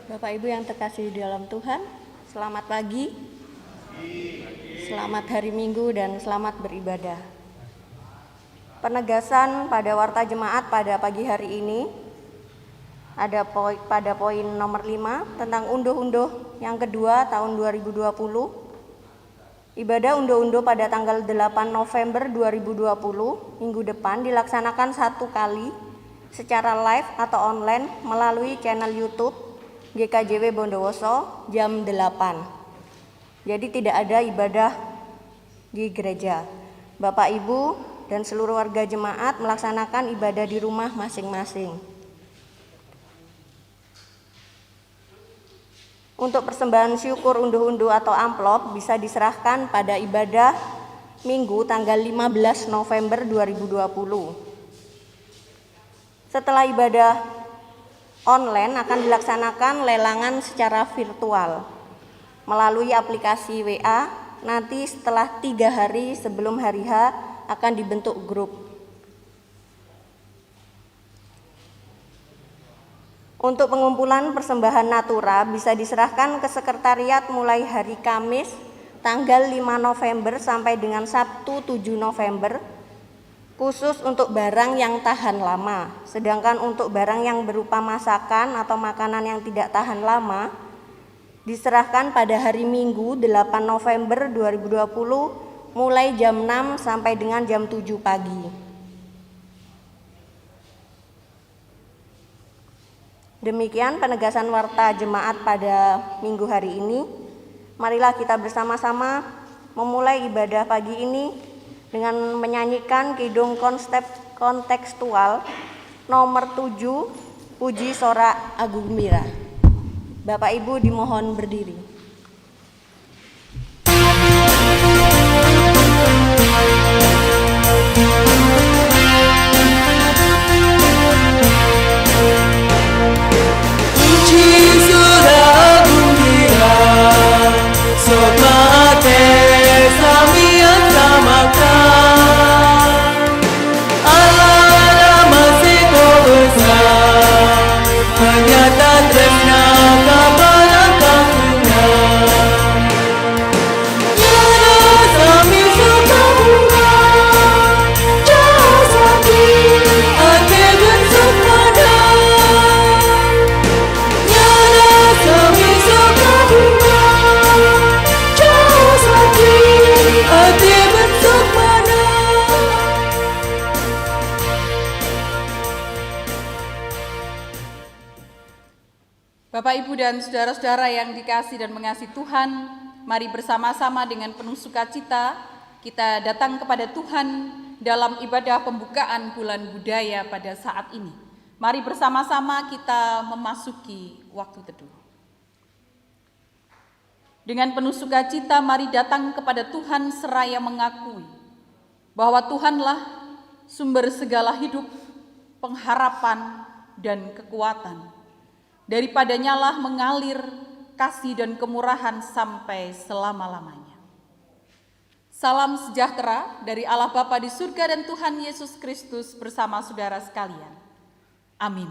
Bapak Ibu yang terkasih di dalam Tuhan, selamat pagi, selamat hari Minggu dan selamat beribadah. Penegasan pada warta jemaat pada pagi hari ini ada pada poin nomor 5 tentang unduh-unduh yang kedua tahun 2020. Ibadah unduh-unduh pada tanggal 8 November 2020 minggu depan dilaksanakan 1 kali secara live atau online melalui channel YouTube GKJW Bondowoso jam 8. Jadi tidak ada ibadah di gereja. Bapak Ibu dan seluruh warga jemaat melaksanakan ibadah di rumah masing-masing. Untuk persembahan syukur unduh-unduh atau amplop bisa diserahkan pada ibadah Minggu tanggal 15 November 2020. Setelah ibadah online akan dilaksanakan lelangan secara virtual melalui aplikasi WA. Nanti setelah 3 hari sebelum hari H akan dibentuk grup. Untuk pengumpulan persembahan natura bisa diserahkan ke sekretariat mulai hari Kamis tanggal 5 November sampai dengan Sabtu 7 November, khusus untuk barang yang tahan lama. Sedangkan untuk barang yang berupa masakan atau makanan yang tidak tahan lama diserahkan pada hari Minggu 8 November 2020 mulai jam 6 sampai dengan jam 7 pagi. Demikian penegasan warta jemaat pada minggu hari ini. Marilah kita bersama-sama memulai ibadah pagi ini dengan menyanyikan kidung kontekstual nomor 7, Puji Sora Agung Mira. Bapak Ibu dimohon berdiri. Bapak, Ibu, dan saudara-saudara yang dikasihi dan mengasihi Tuhan, mari bersama-sama dengan penuh sukacita kita datang kepada Tuhan dalam ibadah pembukaan bulan budaya pada saat ini. Mari bersama-sama kita memasuki waktu teduh. Dengan penuh sukacita mari datang kepada Tuhan seraya mengakui bahwa Tuhanlah sumber segala hidup, pengharapan, dan kekuatan. Daripadanya lah mengalir kasih dan kemurahan sampai selama-lamanya. Salam sejahtera dari Allah Bapa di surga dan Tuhan Yesus Kristus bersama saudara sekalian. Amin.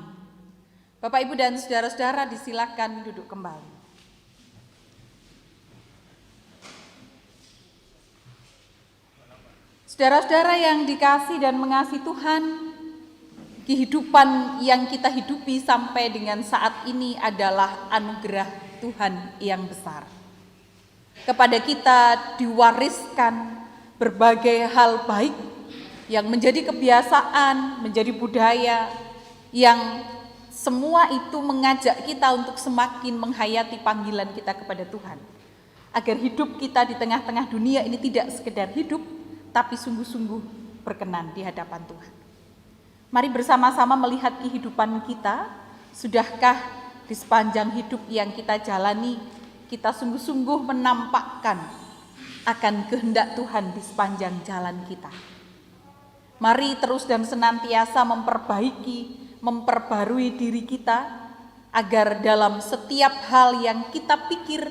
Bapak, Ibu, dan saudara-saudara disilakan duduk kembali. Saudara-saudara yang dikasihi dan mengasihi Tuhan, kehidupan yang kita hidupi sampai dengan saat ini adalah anugerah Tuhan yang besar. Kepada kita diwariskan berbagai hal baik yang menjadi kebiasaan, menjadi budaya, yang semua itu mengajak kita untuk semakin menghayati panggilan kita kepada Tuhan. Agar hidup kita di tengah-tengah dunia ini tidak sekedar hidup, tapi sungguh-sungguh berkenan di hadapan Tuhan. Mari bersama-sama melihat kehidupan kita. Sudahkah di sepanjang hidup yang kita jalani, kita sungguh-sungguh menampakkan akan kehendak Tuhan di sepanjang jalan kita. Mari terus dan senantiasa memperbarui diri kita, agar dalam setiap hal yang kita pikir,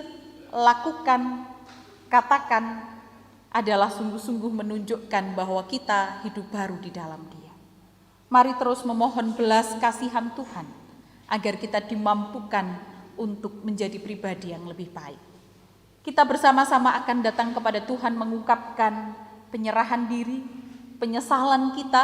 lakukan, katakan, adalah sungguh-sungguh menunjukkan bahwa kita hidup baru di dalam Dia. Mari terus memohon belas kasihan Tuhan, agar kita dimampukan untuk menjadi pribadi yang lebih baik. Kita bersama-sama akan datang kepada Tuhan mengungkapkan penyerahan diri, penyesalan kita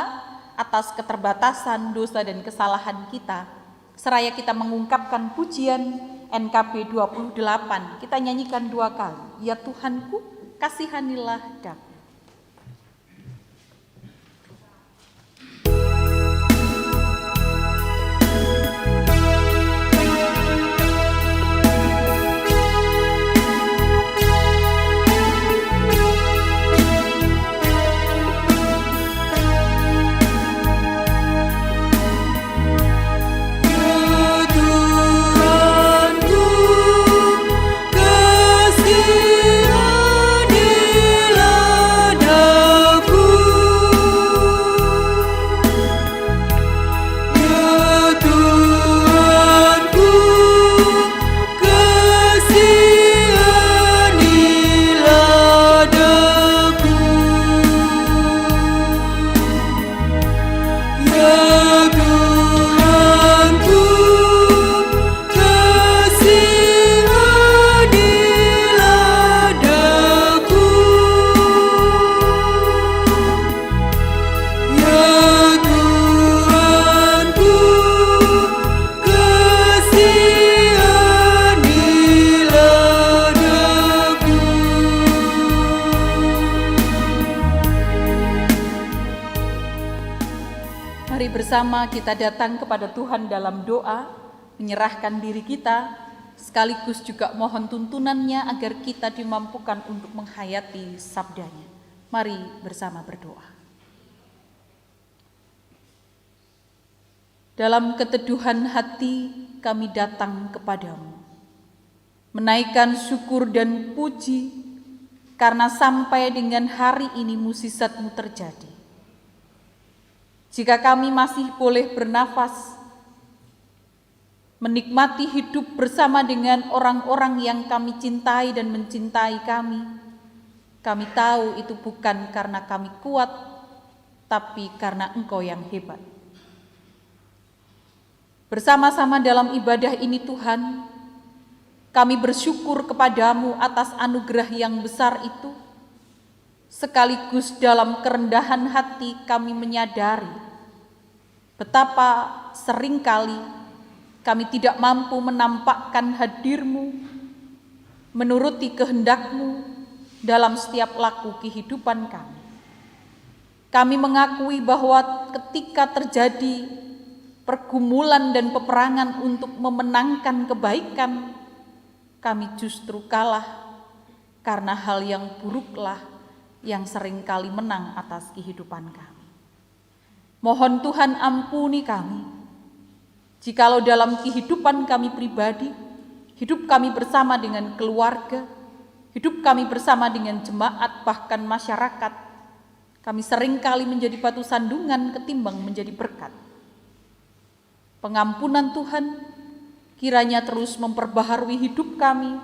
atas keterbatasan, dosa dan kesalahan kita. Seraya kita mengungkapkan pujian NKB 28, kita nyanyikan 2 kali. Ya Tuhanku, kasihanilah daku. Bersama kita datang kepada Tuhan dalam doa, menyerahkan diri kita, sekaligus juga mohon tuntunannya agar kita dimampukan untuk menghayati sabdanya. Mari bersama berdoa. Dalam keteduhan hati kami datang kepadamu, menaikkan syukur dan puji karena sampai dengan hari ini mukjizat-Mu terjadi. Jika kami masih boleh bernafas, menikmati hidup bersama dengan orang-orang yang kami cintai dan mencintai kami tahu itu bukan karena kami kuat, tapi karena Engkau yang hebat. Bersama-sama dalam ibadah ini Tuhan, kami bersyukur kepadamu atas anugerah yang besar itu, sekaligus dalam kerendahan hati kami menyadari betapa seringkali kami tidak mampu menampakkan hadir-Mu, menuruti kehendak-Mu dalam setiap laku kehidupan kami. Kami mengakui bahwa ketika terjadi pergumulan dan peperangan untuk memenangkan kebaikan, kami justru kalah karena hal yang buruklah yang seringkali menang atas kehidupan kami. Mohon Tuhan ampuni kami, jikalau dalam kehidupan kami pribadi, hidup kami bersama dengan keluarga, hidup kami bersama dengan jemaat, bahkan masyarakat, kami seringkali menjadi batu sandungan ketimbang menjadi berkat. Pengampunan Tuhan kiranya terus memperbaharui hidup kami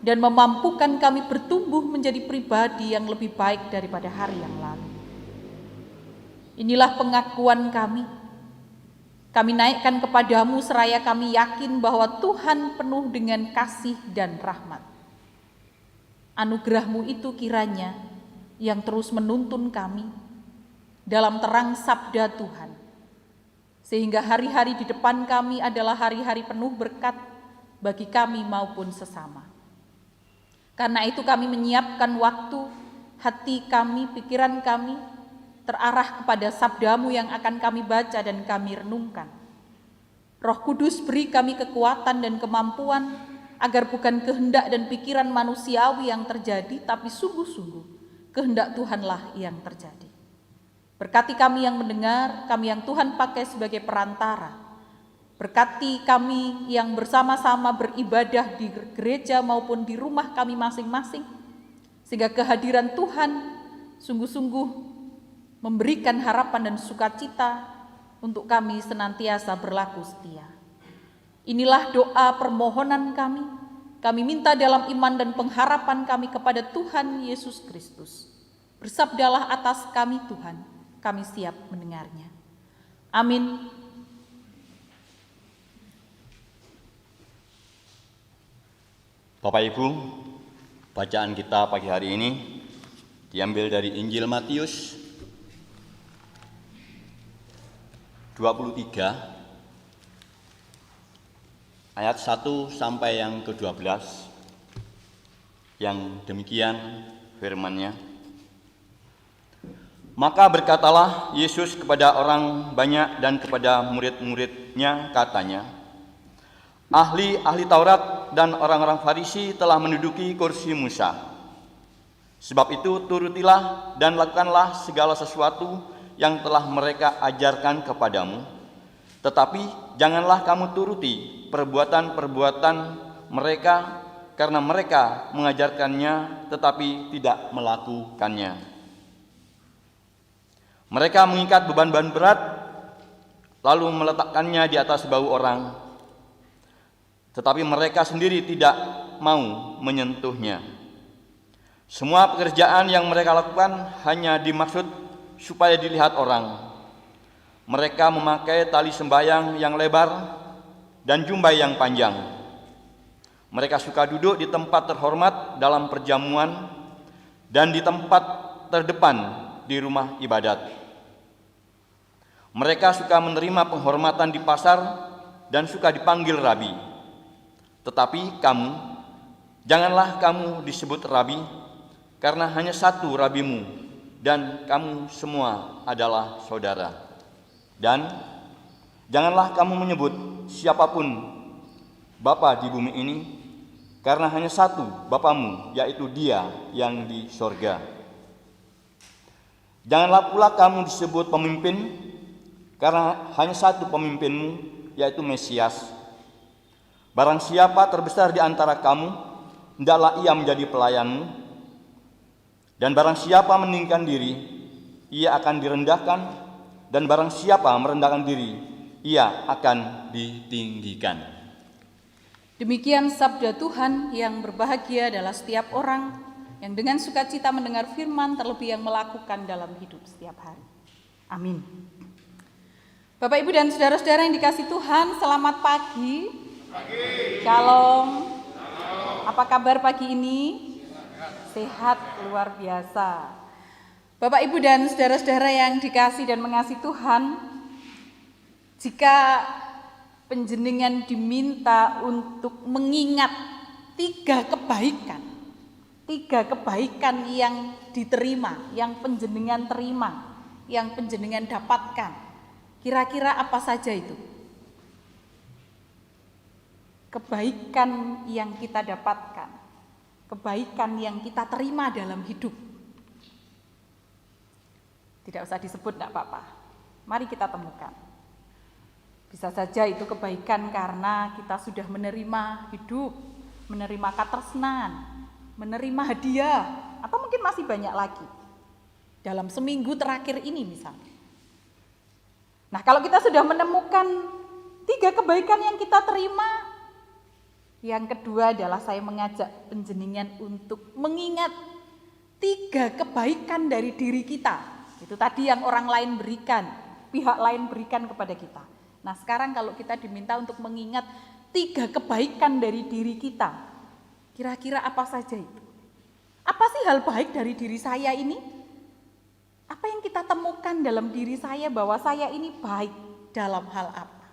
dan memampukan kami bertumbuh menjadi pribadi yang lebih baik daripada hari yang lalu. Inilah pengakuan kami. Kami naikkan kepadamu seraya kami yakin bahwa Tuhan penuh dengan kasih dan rahmat. Anugerah-Mu itu kiranya yang terus menuntun kami dalam terang sabda Tuhan. Sehingga hari-hari di depan kami adalah hari-hari penuh berkat bagi kami maupun sesama. Karena itu kami menyiapkan waktu, hati kami, pikiran kami, terarah kepada sabda-Mu yang akan kami baca dan kami renungkan. Roh Kudus beri kami kekuatan dan kemampuan agar bukan kehendak dan pikiran manusiawi yang terjadi, tapi sungguh-sungguh kehendak Tuhanlah yang terjadi. Berkati kami yang mendengar, kami yang Tuhan pakai sebagai perantara. Berkati kami yang bersama-sama beribadah di gereja maupun di rumah kami masing-masing, sehingga kehadiran Tuhan sungguh-sungguh memberikan harapan dan sukacita untuk kami senantiasa berlaku setia. Inilah doa permohonan kami. Kami minta dalam iman dan pengharapan kami kepada Tuhan Yesus Kristus. Bersabdalah atas kami Tuhan, kami siap mendengarnya. Amin. Bapak Ibu, bacaan kita pagi hari ini diambil dari Injil Matius 23 ayat 1 sampai yang ke-12, yang demikian firman-Nya. Maka berkatalah Yesus kepada orang banyak dan kepada murid-murid-Nya, katanya, ahli-ahli Taurat dan orang-orang Farisi telah menduduki kursi Musa. Sebab itu turutilah dan lakukanlah segala sesuatu yang telah mereka ajarkan kepadamu. Tetapi janganlah kamu turuti perbuatan-perbuatan mereka, karena mereka mengajarkannya tetapi tidak melakukannya. Mereka mengikat beban-beban berat lalu meletakkannya di atas bahu orang, tetapi mereka sendiri tidak mau menyentuhnya. Semua pekerjaan yang mereka lakukan hanya dimaksud supaya dilihat orang. Mereka memakai tali sembahyang yang lebar dan jumbai yang panjang. Mereka suka duduk di tempat terhormat dalam perjamuan dan di tempat terdepan di rumah ibadat. Mereka suka menerima penghormatan di pasar dan suka dipanggil rabi. Tetapi kamu, janganlah kamu disebut rabi, karena hanya satu rabimu, dan kamu semua adalah saudara. Dan janganlah kamu menyebut siapapun bapa di bumi ini, karena hanya satu Bapamu, yaitu Dia yang di sorga. Janganlah pula kamu disebut pemimpin, karena hanya satu pemimpinmu, yaitu Mesias. Barang siapa terbesar di antara kamu, hendaklah ia menjadi pelayanmu. Dan barang siapa meninggikan diri, ia akan direndahkan. Dan barang siapa merendahkan diri, ia akan ditinggikan. Demikian sabda Tuhan. Yang berbahagia adalah setiap orang yang dengan sukacita mendengar firman, terlebih yang melakukan dalam hidup setiap hari. Amin. Bapak, Ibu, dan saudara-saudara yang dikasihi Tuhan, selamat pagi. Shalom. Apa kabar pagi ini? Sehat luar biasa. Bapak, Ibu, dan saudara-saudara yang dikasihi dan mengasihi Tuhan, jika panjenengan diminta untuk mengingat tiga kebaikan yang diterima, yang panjenengan terima, yang panjenengan dapatkan, kira-kira apa saja itu? Kebaikan yang kita dapatkan, kebaikan yang kita terima dalam hidup. Tidak usah disebut, tidak apa-apa. Mari kita temukan. Bisa saja itu kebaikan karena kita sudah menerima hidup, menerima katresnan, menerima hadiah, atau mungkin masih banyak lagi. Dalam seminggu terakhir ini misalnya. Nah, kalau kita sudah menemukan tiga kebaikan yang kita terima, yang kedua adalah saya mengajak panjenengan untuk mengingat tiga kebaikan dari diri kita. Itu tadi yang orang lain berikan, pihak lain berikan kepada kita. Nah, sekarang kalau kita diminta untuk mengingat tiga kebaikan dari diri kita, kira-kira apa saja itu? Apa sih hal baik dari diri saya ini? Apa yang kita temukan dalam diri saya bahwa saya ini baik dalam hal apa?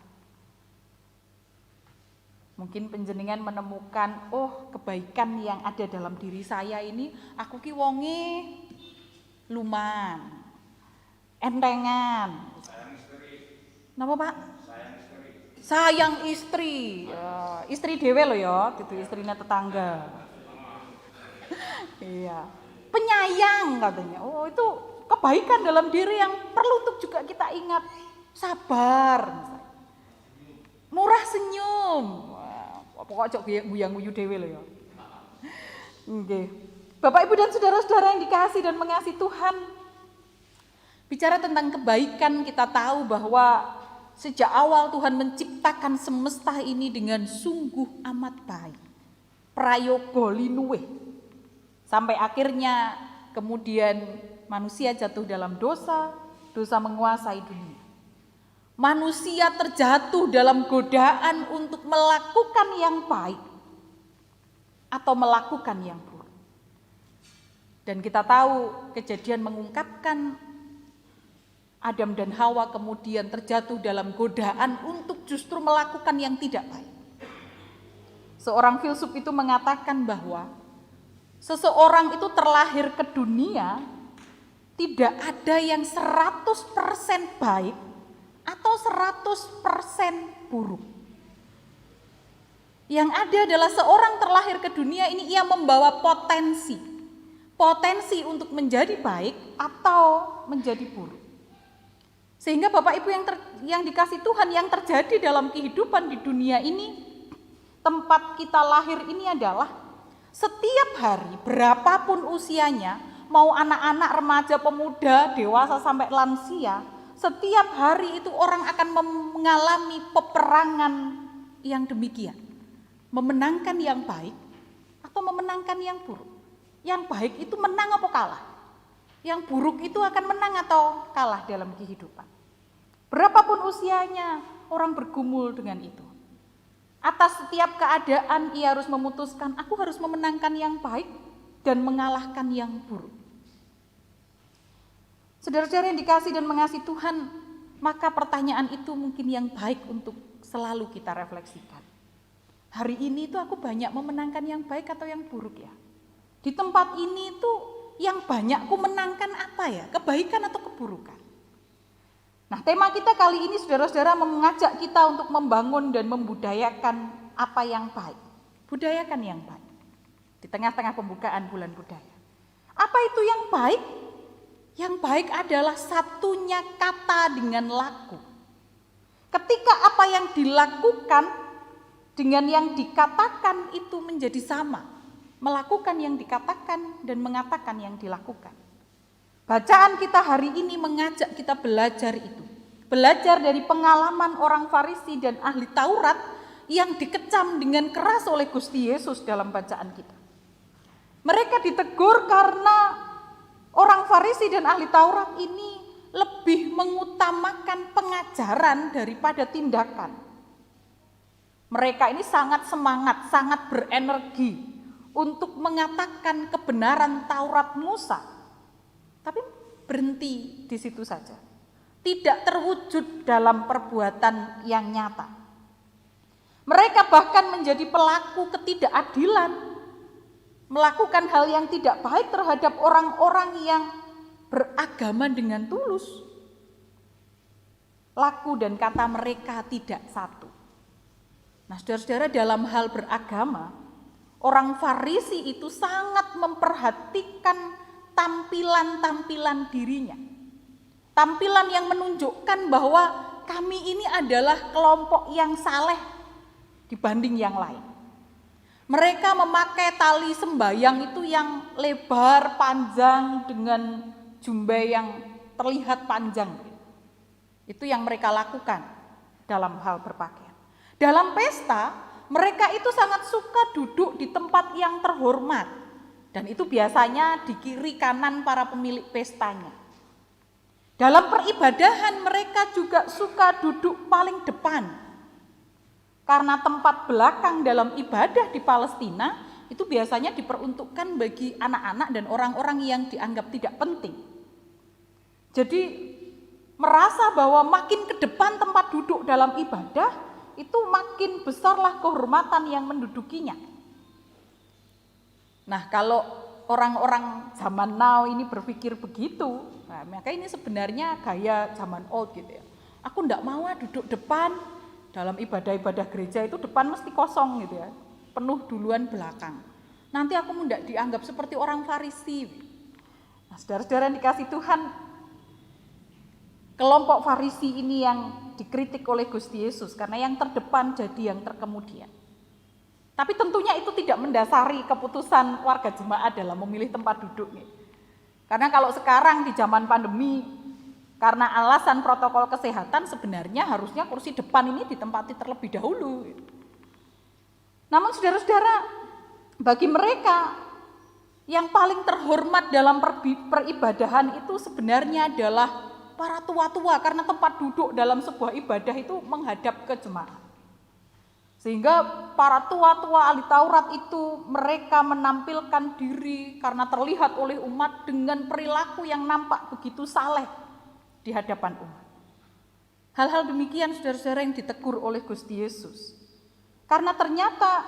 Mungkin panjenengan menemukan, oh, kebaikan yang ada dalam diri saya ini, aku ki wonge luman, entengan. Sayang istri. Napa, Pak? Sayang istri. Ya, istri dhewe lho ya, itu istrine tetangga. Iya. Penyayang katanya. Oh, itu kebaikan dalam diri yang perlu untuk juga kita ingat. Sabar misalnya. Murah senyum. Pokoknya cok guyang-guyu dhewe lho ya. Nggih. Bapak, Ibu, dan saudara-saudara yang dikasihi dan mengasihi Tuhan, bicara tentang kebaikan, kita tahu bahwa sejak awal Tuhan menciptakan semesta ini dengan sungguh amat baik. Prayoga linuwih. Sampai akhirnya kemudian manusia jatuh dalam dosa, dosa menguasai dunia. Manusia terjatuh dalam godaan untuk melakukan yang baik. atau melakukan yang buruk. Dan kita tahu Kejadian mengungkapkan Adam dan Hawa kemudian terjatuh dalam godaan untuk justru melakukan yang tidak baik. Seorang filsuf itu mengatakan bahwa seseorang itu terlahir ke dunia tidak ada yang 100% baik atau 100% buruk. Yang ada adalah seorang terlahir ke dunia ini ia membawa potensi untuk menjadi baik atau menjadi buruk. Sehingga Bapak Ibu yang dikasih Tuhan, yang terjadi dalam kehidupan di dunia ini, tempat kita lahir ini adalah setiap hari, berapapun usianya, mau anak-anak, remaja, pemuda, dewasa sampai lansia, setiap hari itu orang akan mengalami peperangan yang demikian. Memenangkan yang baik atau memenangkan yang buruk. Yang baik itu menang atau kalah? Yang buruk itu akan menang atau kalah dalam kehidupan. Berapapun usianya, orang bergumul dengan itu. Atas setiap keadaan ia harus memutuskan, aku harus memenangkan yang baik dan mengalahkan yang buruk. Saudara-saudara yang dikasih dan mengasihi Tuhan, maka pertanyaan itu mungkin yang baik untuk selalu kita refleksikan. Hari ini itu aku banyak memenangkan yang baik atau yang buruk ya? Di tempat ini tuh yang banyak ku menangkan apa ya? Kebaikan atau keburukan? Nah, tema kita kali ini saudara-saudara mengajak kita untuk membangun dan membudayakan apa yang baik. Budayakan yang baik. Di tengah-tengah pembukaan bulan budaya. Apa itu yang baik? Yang baik adalah satunya kata dengan laku. Ketika apa yang dilakukan dengan yang dikatakan itu menjadi sama. Melakukan yang dikatakan dan mengatakan yang dilakukan. Bacaan kita hari ini mengajak kita belajar itu. Belajar dari pengalaman orang Farisi dan ahli Taurat yang dikecam dengan keras oleh Gusti Yesus dalam bacaan kita. Mereka ditegur karena orang Farisi dan ahli Taurat ini lebih mengutamakan pengajaran daripada tindakan. Mereka ini sangat semangat, sangat berenergi untuk mengatakan kebenaran Taurat Musa, tapi berhenti di situ saja. Tidak terwujud dalam perbuatan yang nyata. Mereka bahkan menjadi pelaku ketidakadilan, melakukan hal yang tidak baik terhadap orang-orang yang beragama dengan tulus. Laku dan kata mereka tidak satu. Nah, saudara-saudara, dalam hal beragama, orang Farisi itu sangat memperhatikan tampilan-tampilan dirinya. Tampilan yang menunjukkan bahwa kami ini adalah kelompok yang saleh dibanding yang lain. Mereka memakai tali sembayang itu yang lebar, panjang dengan jubah yang terlihat panjang. Itu yang mereka lakukan dalam hal berpakaian. Dalam pesta, mereka itu sangat suka duduk di tempat yang terhormat. Dan itu biasanya di kiri kanan para pemilik pestanya. Dalam peribadahan mereka juga suka duduk paling depan. Karena tempat belakang dalam ibadah di Palestina itu biasanya diperuntukkan bagi anak-anak dan orang-orang yang dianggap tidak penting. Jadi merasa bahwa makin ke depan tempat duduk dalam ibadah, itu makin besarlah kehormatan yang mendudukinya. Nah, kalau orang-orang zaman now ini berpikir begitu, nah, maka ini sebenarnya gaya zaman old gitu ya. Aku enggak mau duduk depan, dalam ibadah-ibadah gereja itu depan mesti kosong gitu ya, penuh duluan belakang. Nanti aku enggak dianggap seperti orang Farisi. Nah, saudara-saudara yang dikasih Tuhan, kelompok Farisi ini yang dikritik oleh Gusti Yesus karena yang terdepan jadi yang terkemudian. Tapi tentunya itu tidak mendasari keputusan warga jemaat dalam memilih tempat duduk. Karena kalau sekarang di zaman pandemi, karena alasan protokol kesehatan sebenarnya harusnya kursi depan ini ditempati terlebih dahulu. Namun saudara-saudara, bagi mereka yang paling terhormat dalam peribadahan itu sebenarnya adalah para tua-tua, karena tempat duduk dalam sebuah ibadah itu menghadap ke jemaat. Sehingga para tua-tua ahli Taurat itu mereka menampilkan diri karena terlihat oleh umat dengan perilaku yang nampak begitu saleh di hadapan umat. Hal-hal demikian saudara-saudara yang ditegur oleh Gusti Yesus. Karena ternyata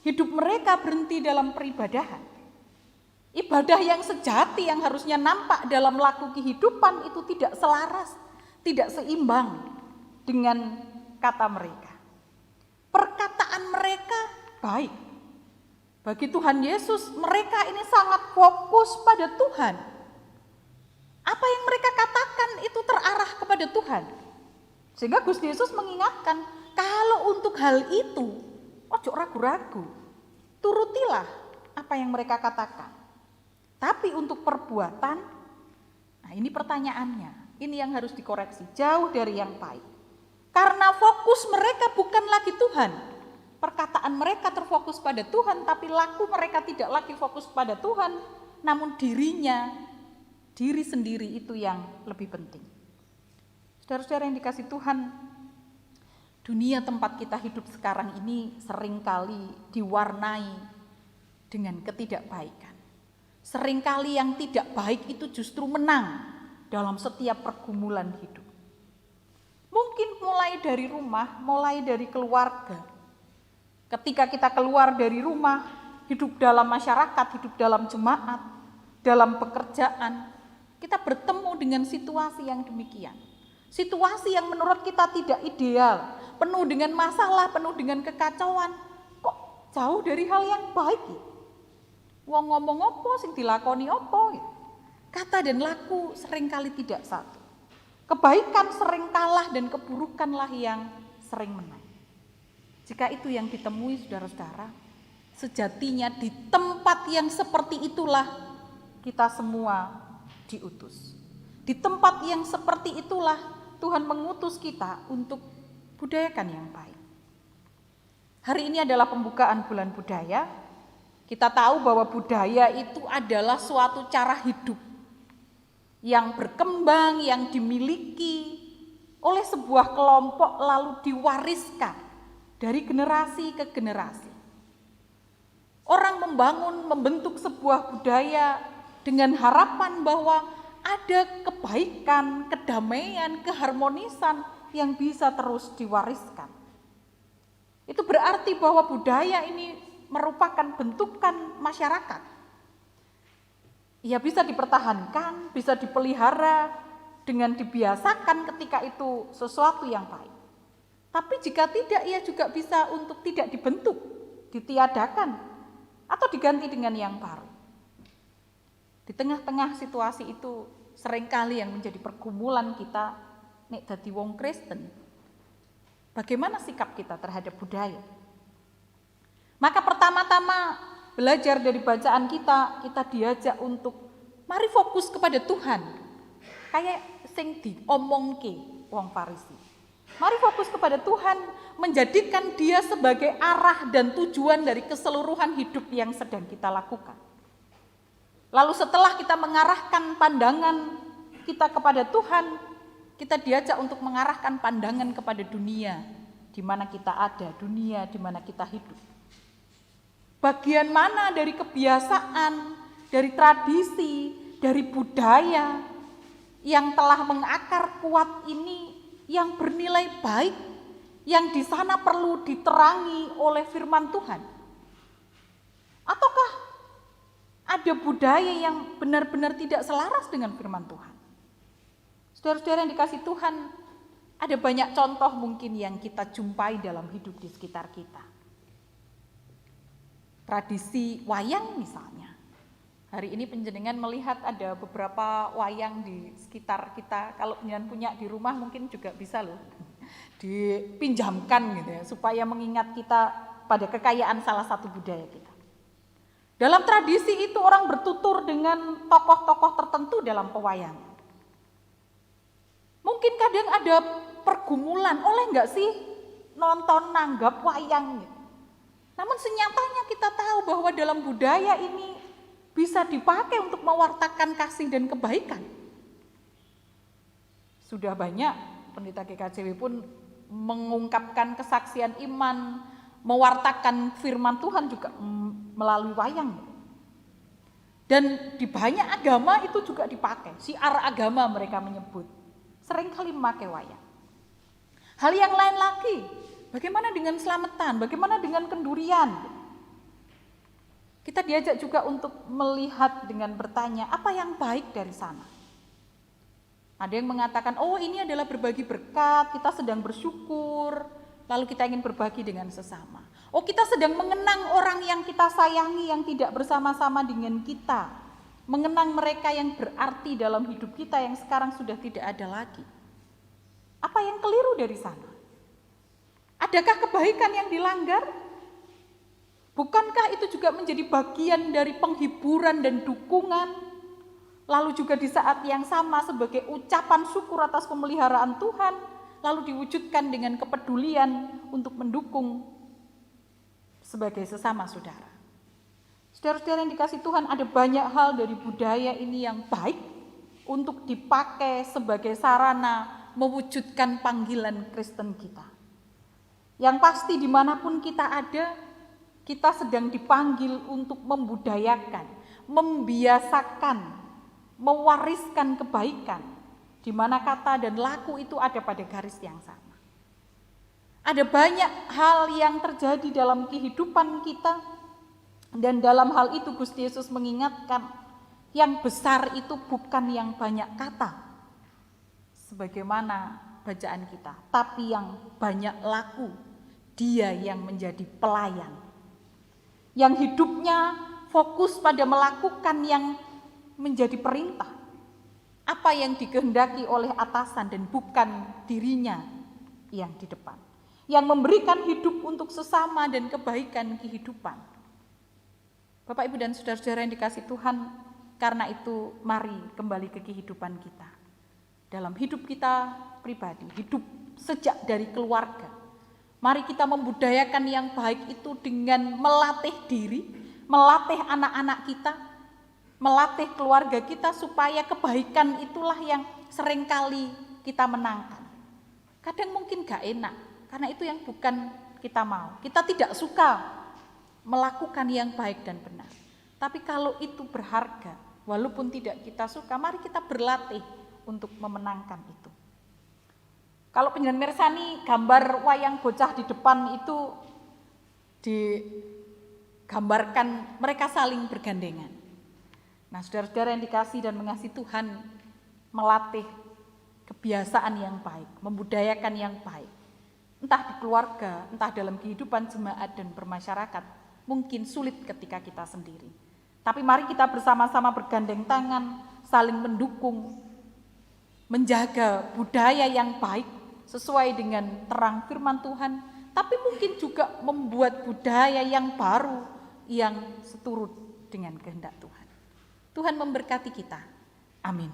hidup mereka berhenti dalam peribadahan. Ibadah yang sejati yang harusnya nampak dalam laku kehidupan itu tidak selaras, tidak seimbang dengan kata mereka. Perkataan mereka baik. Bagi Tuhan Yesus, mereka ini sangat fokus pada Tuhan. Apa yang mereka katakan itu terarah kepada Tuhan. Sehingga Gusti Yesus mengingatkan, kalau untuk hal itu, ojo ragu-ragu. Turutilah apa yang mereka katakan. Tapi untuk perbuatan, nah ini pertanyaannya. Ini yang harus dikoreksi, jauh dari yang baik. Karena fokus mereka bukan lagi Tuhan. Perkataan mereka terfokus pada Tuhan, tapi laku mereka tidak lagi fokus pada Tuhan, namun dirinya, diri sendiri itu yang lebih penting. Saudara-saudara yang dikasih Tuhan, dunia tempat kita hidup sekarang ini seringkali diwarnai dengan ketidakbaikan. Seringkali yang tidak baik itu justru menang dalam setiap pergumulan hidup. Mungkin mulai dari rumah, mulai dari keluarga. Ketika kita keluar dari rumah, hidup dalam masyarakat, hidup dalam jemaat, dalam pekerjaan, kita bertemu dengan situasi yang demikian. Situasi yang menurut kita tidak ideal, penuh dengan masalah, penuh dengan kekacauan. Kok jauh dari hal yang baik? Wong ngomong apa, sing dilakoni apa? Kata dan laku seringkali tidak satu. Kebaikan sering kalah dan keburukanlah yang sering menang. Jika itu yang ditemui saudara-saudara, sejatinya di tempat yang seperti itulah kita semua diutus. Di tempat yang seperti itulah Tuhan mengutus kita untuk budayakan yang baik. Hari ini adalah pembukaan bulan budaya. Kita tahu bahwa budaya itu adalah suatu cara hidup yang berkembang, yang dimiliki oleh sebuah kelompok lalu diwariskan dari generasi ke generasi. Orang membentuk sebuah budaya dengan harapan bahwa ada kebaikan, kedamaian, keharmonisan yang bisa terus diwariskan. Itu berarti bahwa budaya ini merupakan bentukan masyarakat. Ia bisa dipertahankan, bisa dipelihara dengan dibiasakan ketika itu sesuatu yang baik. Tapi jika tidak, ia juga bisa untuk tidak dibentuk, ditiadakan, atau diganti dengan yang baru. Di tengah-tengah situasi itu seringkali yang menjadi pergumulan kita, nek dadi wong Kristen, bagaimana sikap kita terhadap budaya? Maka pertama-tama belajar dari bacaan kita diajak untuk mari fokus kepada Tuhan. Kayak sing diomongke wong Farisi. Mari fokus kepada Tuhan, menjadikan Dia sebagai arah dan tujuan dari keseluruhan hidup yang sedang kita lakukan. Lalu setelah kita mengarahkan pandangan kita kepada Tuhan, kita diajak untuk mengarahkan pandangan kepada dunia di mana kita ada, dunia di mana kita hidup. Bagian mana dari kebiasaan, dari tradisi, dari budaya yang telah mengakar kuat ini yang bernilai baik, yang di sana perlu diterangi oleh firman Tuhan? Ataukah ada budaya yang benar-benar tidak selaras dengan firman Tuhan? Saudara-saudara yang dikasih Tuhan, ada banyak contoh mungkin yang kita jumpai dalam hidup di sekitar kita. Tradisi wayang misalnya. Hari ini penjenengan melihat ada beberapa wayang di sekitar kita. Kalau penjenengan punya di rumah mungkin juga bisa loh dipinjamkan gitu ya, supaya mengingat kita pada kekayaan salah satu budaya kita. Dalam tradisi itu orang bertutur dengan tokoh-tokoh tertentu dalam pewayangan. Mungkin kadang ada pergumulan, oleh enggak sih nonton nanggap wayang gitu. Namun senyatanya kita tahu bahwa dalam budaya ini bisa dipakai untuk mewartakan kasih dan kebaikan. Sudah banyak pendeta GKJW pun mengungkapkan kesaksian iman mewartakan firman Tuhan juga melalui wayang. Dan di banyak agama itu juga dipakai, syiar agama mereka menyebut, seringkali memakai wayang. Hal yang lain lagi, bagaimana dengan selamatan, bagaimana dengan kendurian? Kita diajak juga untuk melihat dengan bertanya, apa yang baik dari sana? Ada yang mengatakan, oh ini adalah berbagi berkat, kita sedang bersyukur, lalu kita ingin berbagi dengan sesama. Oh kita sedang mengenang orang yang kita sayangi, yang tidak bersama-sama dengan kita. Mengenang mereka yang berarti dalam hidup kita yang sekarang sudah tidak ada lagi. Apa yang keliru dari sana? Adakah kebaikan yang dilanggar? Bukankah itu juga menjadi bagian dari penghiburan dan dukungan? Lalu juga di saat yang sama sebagai ucapan syukur atas pemeliharaan Tuhan, lalu diwujudkan dengan kepedulian untuk mendukung sebagai sesama saudara. Saudara-saudara yang dikasihi Tuhan, ada banyak hal dari budaya ini yang baik untuk dipakai sebagai sarana mewujudkan panggilan Kristen kita. Yang pasti dimanapun kita ada, kita sedang dipanggil untuk membudayakan, membiasakan, mewariskan kebaikan, di mana kata dan laku itu ada pada garis yang sama. Ada banyak hal yang terjadi dalam kehidupan kita, dan dalam hal itu Gusti Yesus mengingatkan, yang besar itu bukan yang banyak kata, sebagaimana bacaan kita, tapi yang banyak laku, Dia yang menjadi pelayan. Yang hidupnya fokus pada melakukan yang menjadi perintah. Apa yang dikehendaki oleh atasan dan bukan dirinya yang di depan. Yang memberikan hidup untuk sesama dan kebaikan kehidupan. Bapak, Ibu, dan saudara-saudara yang dikasihi Tuhan, karena itu mari kembali ke kehidupan kita. Dalam hidup kita pribadi, hidup sejak dari keluarga. Mari kita membudayakan yang baik itu dengan melatih diri, melatih anak-anak kita, melatih keluarga kita supaya kebaikan itulah yang seringkali kita menangkan. Kadang mungkin gak enak, karena itu yang bukan kita mau. Kita tidak suka melakukan yang baik dan benar. Tapi kalau itu berharga, walaupun tidak kita suka, mari kita berlatih untuk memenangkan itu. Kalau penjenengan mirsani gambar wayang bocah di depan itu digambarkan mereka saling bergandengan. Nah, saudara-saudara yang dikasihi dan mengasihi Tuhan, melatih kebiasaan yang baik, membudayakan yang baik. Entah di keluarga, entah dalam kehidupan jemaat dan bermasyarakat, mungkin sulit ketika kita sendiri. Tapi mari kita bersama-sama bergandeng tangan, saling mendukung, menjaga budaya yang baik, sesuai dengan terang firman Tuhan, tapi mungkin juga membuat budaya yang baru yang seturut dengan kehendak Tuhan. Tuhan memberkati kita. Amin.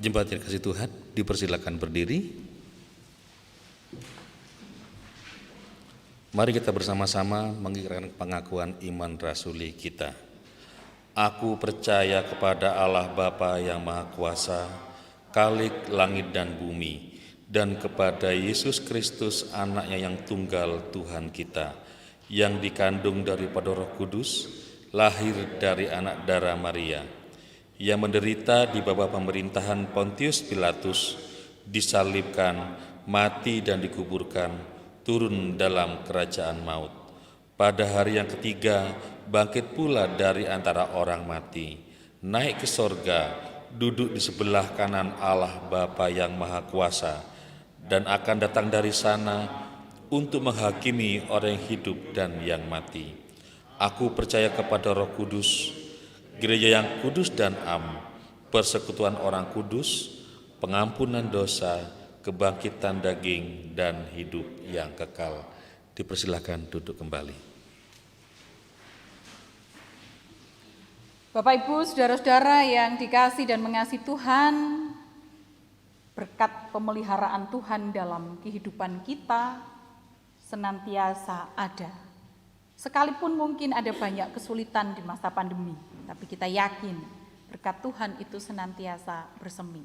Jemaat yang kasih Tuhan, dipersilakan berdiri. Mari kita bersama-sama mengikrarkan pengakuan iman rasuli kita. Aku percaya kepada Allah Bapa yang Maha Kuasa, Khalik langit dan bumi, dan kepada Yesus Kristus anaknya yang tunggal Tuhan kita, yang dikandung daripada Roh Kudus, lahir dari anak darah Maria, yang menderita di bawah pemerintahan Pontius Pilatus, disalibkan, mati dan dikuburkan, turun dalam kerajaan maut. Pada hari yang ketiga, bangkit pula dari antara orang mati, naik ke sorga, duduk di sebelah kanan Allah Bapa yang Maha Kuasa, dan akan datang dari sana untuk menghakimi orang yang hidup dan yang mati. Aku percaya kepada Roh Kudus, gereja yang kudus dan am, persekutuan orang kudus, pengampunan dosa, kebangkitan daging, dan hidup yang kekal. Dipersilakan duduk kembali. Bapak Ibu, saudara-saudara yang dikasihi dan mengasihi Tuhan, berkat pemeliharaan Tuhan dalam kehidupan kita senantiasa ada. Sekalipun mungkin ada banyak kesulitan di masa pandemi, tapi kita yakin berkat Tuhan itu senantiasa bersemi.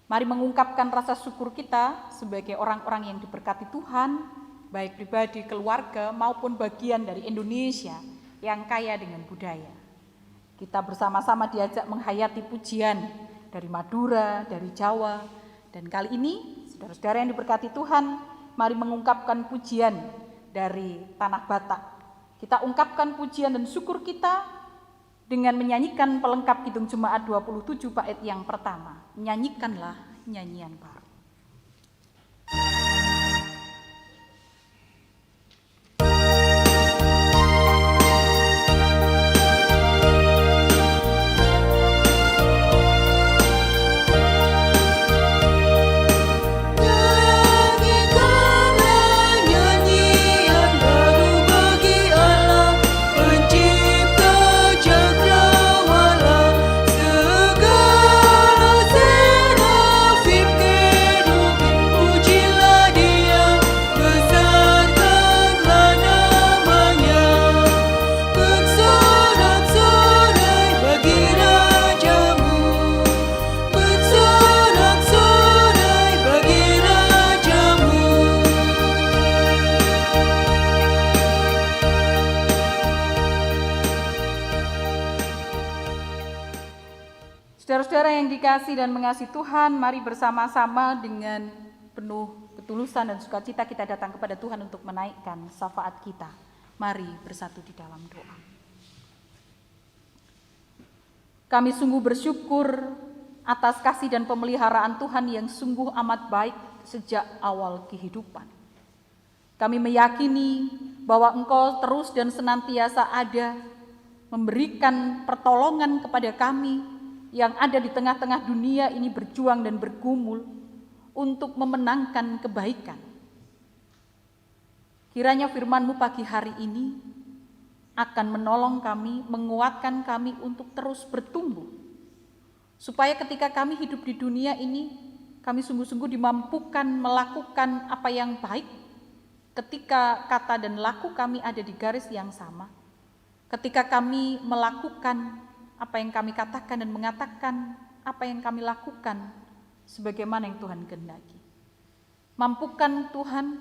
Mari mengungkapkan rasa syukur kita sebagai orang-orang yang diberkati Tuhan, baik pribadi, keluarga, maupun bagian dari Indonesia yang kaya dengan budaya. Kita bersama-sama diajak menghayati pujian dari Madura, dari Jawa, dan kali ini, saudara-saudara yang diberkati Tuhan, mari mengungkapkan pujian dari Tanah Batak. Kita ungkapkan pujian dan syukur kita dengan menyanyikan pelengkap Kidung Jemaat 27 bait yang pertama. Nyanyikanlah nyanyian baru. Saudara-saudara yang dikasihi dan mengasihi Tuhan, mari bersama-sama dengan penuh ketulusan dan sukacita kita datang kepada Tuhan untuk menaikkan syafaat kita. Mari bersatu di dalam doa. Kami sungguh bersyukur atas kasih dan pemeliharaan Tuhan yang sungguh amat baik sejak awal kehidupan. Kami meyakini bahwa Engkau terus dan senantiasa ada, memberikan pertolongan kepada kami yang ada di tengah-tengah dunia ini berjuang dan bergumul untuk memenangkan kebaikan. Kiranya firman-Mu pagi hari ini akan menolong kami, menguatkan kami untuk terus bertumbuh. Supaya ketika kami hidup di dunia ini, kami sungguh-sungguh dimampukan melakukan apa yang baik ketika kata dan laku kami ada di garis yang sama. Ketika kami melakukan apa yang kami katakan dan mengatakan apa yang kami lakukan sebagaimana yang Tuhan kehendaki. Mampukan Tuhan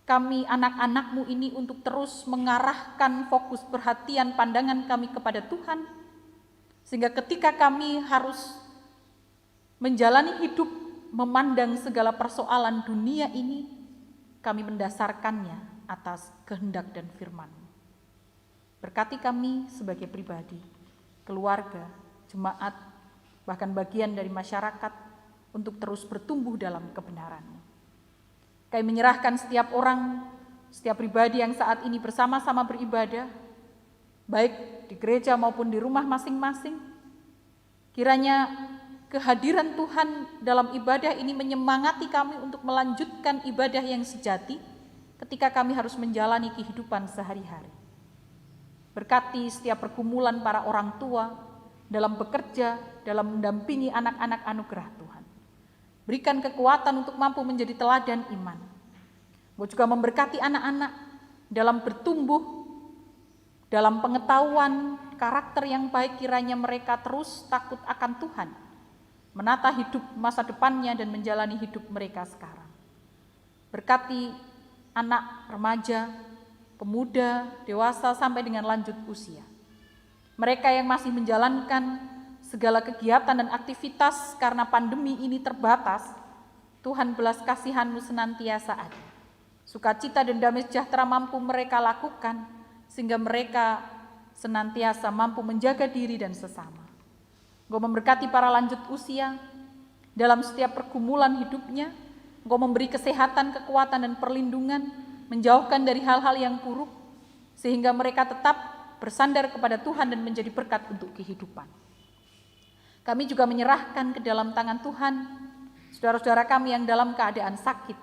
kami anak-anak-Mu ini untuk terus mengarahkan fokus perhatian pandangan kami kepada Tuhan, sehingga ketika kami harus menjalani hidup memandang segala persoalan dunia ini, kami mendasarkannya atas kehendak dan firman-Mu. Berkati kami sebagai pribadi, keluarga, jemaat, bahkan bagian dari masyarakat untuk terus bertumbuh dalam kebenaran-Mu. Kami menyerahkan setiap orang, setiap pribadi yang saat ini bersama-sama beribadah, baik di gereja maupun di rumah masing-masing. Kiranya kehadiran Tuhan dalam ibadah ini menyemangati kami untuk melanjutkan ibadah yang sejati ketika kami harus menjalani kehidupan sehari-hari. Berkati setiap pergumulan para orang tua dalam bekerja, dalam mendampingi anak-anak anugerah Tuhan. Berikan kekuatan untuk mampu menjadi teladan iman. Mau juga memberkati anak-anak dalam bertumbuh, dalam pengetahuan karakter yang baik, kiranya mereka terus takut akan Tuhan, menata hidup masa depannya dan menjalani hidup mereka sekarang. Berkati anak, remaja, pemuda, dewasa, sampai dengan lanjut usia. Mereka yang masih menjalankan segala kegiatan dan aktivitas karena pandemi ini terbatas, Tuhan belas kasihan-Mu senantiasa ada. Sukacita dan damai sejahtera mampu mereka lakukan, sehingga mereka senantiasa mampu menjaga diri dan sesama. Engkau memberkati para lanjut usia dalam setiap pergumulan hidupnya. Engkau memberi kesehatan, kekuatan, dan perlindungan, menjauhkan dari hal-hal yang buruk, sehingga mereka tetap bersandar kepada Tuhan dan menjadi berkat untuk kehidupan. Kami juga menyerahkan ke dalam tangan Tuhan saudara-saudara kami yang dalam keadaan sakit.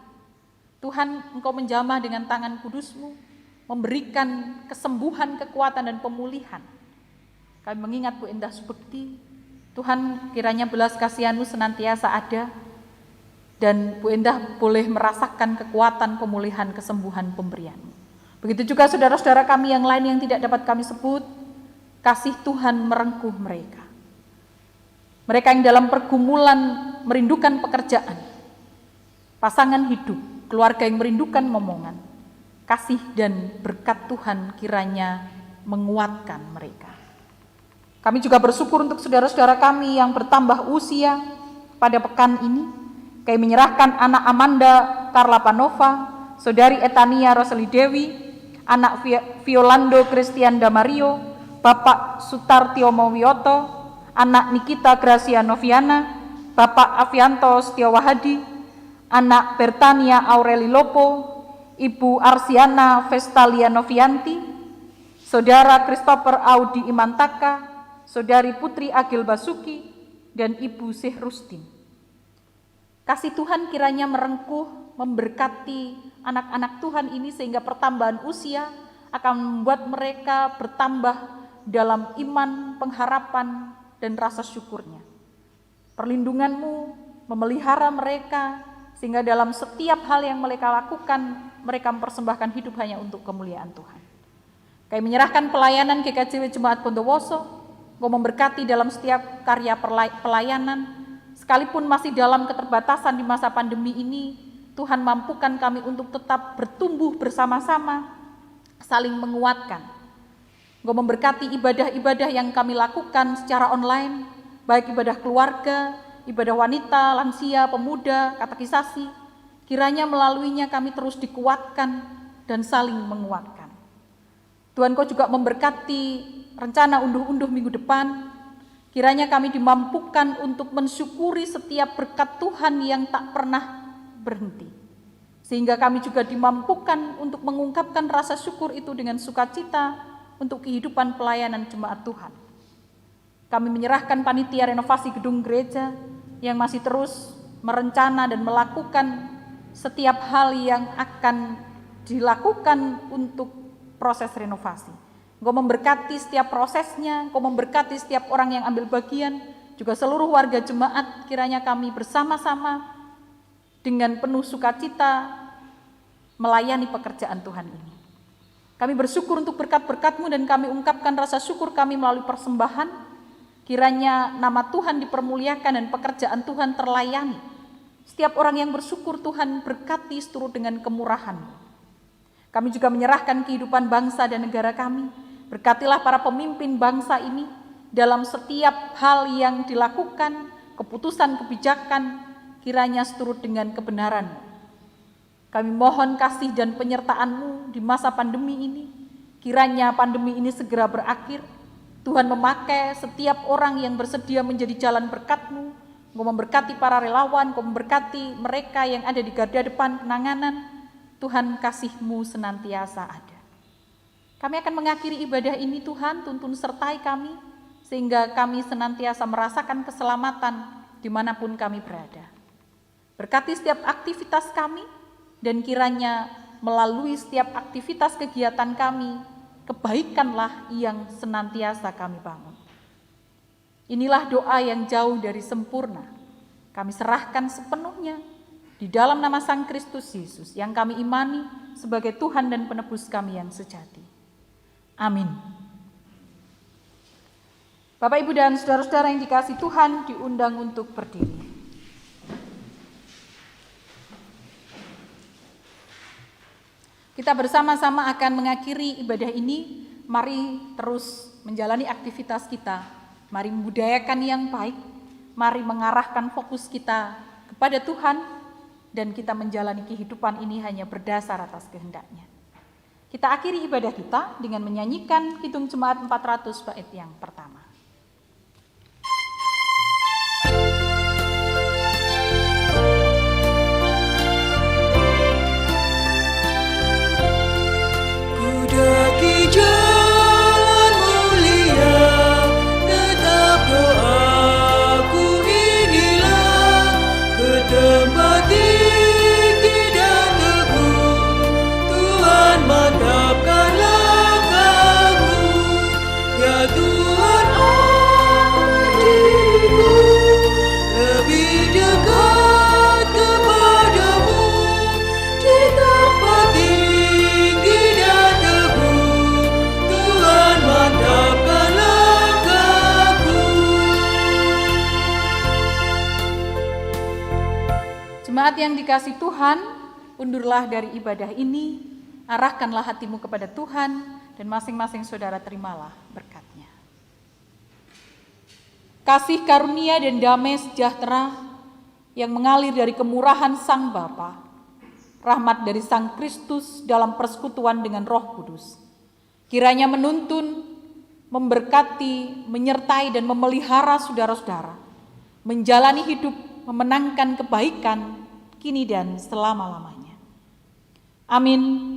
Tuhan, Engkau menjamah dengan tangan kudus-Mu, memberikan kesembuhan, kekuatan, dan pemulihan. Kami mengingat Bu Endah Subekti, Tuhan kiranya belas kasihan-Mu senantiasa ada, dan Bu Endah boleh merasakan kekuatan, pemulihan, kesembuhan, pemberian-Mu. Begitu juga saudara-saudara kami yang lain yang tidak dapat kami sebut, kasih Tuhan merengkuh mereka. Mereka yang dalam pergumulan merindukan pekerjaan, pasangan hidup, keluarga yang merindukan momongan, kasih dan berkat Tuhan kiranya menguatkan mereka. Kami juga bersyukur untuk saudara-saudara kami yang bertambah usia pada pekan ini. Kami menyerahkan anak Amanda Carla Panova, saudari Etania Roseli Dewi, anak Violando Christian Damario, Bapak Sutartio Mawioto, anak Nikita Gracia Noviana, Bapak Avianto Setiawahadi, anak Bertania Aureli Lopo, Ibu Arsiana Vestalia Novianti, Saudara Christopher Audi Imantaka, Saudari Putri Agil Basuki, dan Ibu Syekh Rustin. Kasih Tuhan kiranya merengkuh, memberkati anak-anak Tuhan ini sehingga pertambahan usia akan membuat mereka bertambah dalam iman, pengharapan, dan rasa syukurnya. Perlindungan-Mu memelihara mereka sehingga dalam setiap hal yang mereka lakukan, mereka mempersembahkan hidup hanya untuk kemuliaan Tuhan. Kami menyerahkan pelayanan GKJW Jemaat Bondowoso, Engkau memberkati dalam setiap karya pelayanan, sekalipun masih dalam keterbatasan di masa pandemi ini, Tuhan mampukan kami untuk tetap bertumbuh bersama-sama, saling menguatkan. Engkau memberkati ibadah-ibadah yang kami lakukan secara online, baik ibadah keluarga, ibadah wanita, lansia, pemuda, katekisasi, kiranya melaluinya kami terus dikuatkan dan saling menguatkan. Tuhan, Kau juga memberkati rencana unduh-unduh minggu depan, kiranya kami dimampukan untuk mensyukuri setiap berkat Tuhan yang tak pernah berhenti. Sehingga kami juga dimampukan untuk mengungkapkan rasa syukur itu dengan sukacita untuk kehidupan pelayanan jemaat Tuhan. Kami menyerahkan panitia renovasi gedung gereja yang masih terus merencana dan melakukan setiap hal yang akan dilakukan untuk proses renovasi. Engkau memberkati setiap prosesnya, Engkau memberkati setiap orang yang ambil bagian, juga seluruh warga jemaat, kiranya kami bersama-sama dengan penuh sukacita melayani pekerjaan Tuhan ini. Kami bersyukur untuk berkat-berkat-Mu dan kami ungkapkan rasa syukur kami melalui persembahan, kiranya nama Tuhan dipermuliakan dan pekerjaan Tuhan terlayani. Setiap orang yang bersyukur Tuhan berkati seturut dengan kemurahan. Kami juga menyerahkan kehidupan bangsa dan negara kami. Berkatilah para pemimpin bangsa ini dalam setiap hal yang dilakukan, keputusan kebijakan, kiranya seturut dengan kebenaran. Kami mohon kasih dan penyertaan-Mu di masa pandemi ini. Kiranya pandemi ini segera berakhir. Tuhan memakai setiap orang yang bersedia menjadi jalan berkat-Mu. Engkau memberkati para relawan, Engkau memberkati mereka yang ada di garda depan penanganan. Tuhan, kasih-Mu senantiasa ada. Kami akan mengakhiri ibadah ini Tuhan, tuntun sertai kami, sehingga kami senantiasa merasakan keselamatan dimanapun kami berada. Berkati setiap aktivitas kami, dan kiranya melalui setiap aktivitas kegiatan kami, kebaikanlah yang senantiasa kami bangun. Inilah doa yang jauh dari sempurna. Kami serahkan sepenuhnya di dalam nama Sang Kristus Yesus yang kami imani sebagai Tuhan dan Penebus kami yang sejati. Amin. Bapak, Ibu, dan saudara-saudara yang dikasihi Tuhan, diundang untuk berdiri. Kita bersama-sama akan mengakhiri ibadah ini. Mari terus menjalani aktivitas kita. Mari membudayakan yang baik. Mari mengarahkan fokus kita kepada Tuhan, dan kita menjalani kehidupan ini hanya berdasar atas kehendak-Nya. Kita akhiri ibadah kita dengan menyanyikan Kidung Jemaat 400 bait yang pertama. Ku daki Jemaat yang dikasihi Tuhan, undurlah dari ibadah ini, arahkanlah hatimu kepada Tuhan, dan masing-masing saudara terimalah berkat-Nya. Kasih karunia dan damai sejahtera yang mengalir dari kemurahan Sang Bapa, rahmat dari Sang Kristus dalam persekutuan dengan Roh Kudus, kiranya menuntun, memberkati, menyertai dan memelihara saudara-saudara, menjalani hidup memenangkan kebaikan kini dan selama-lamanya. Amin.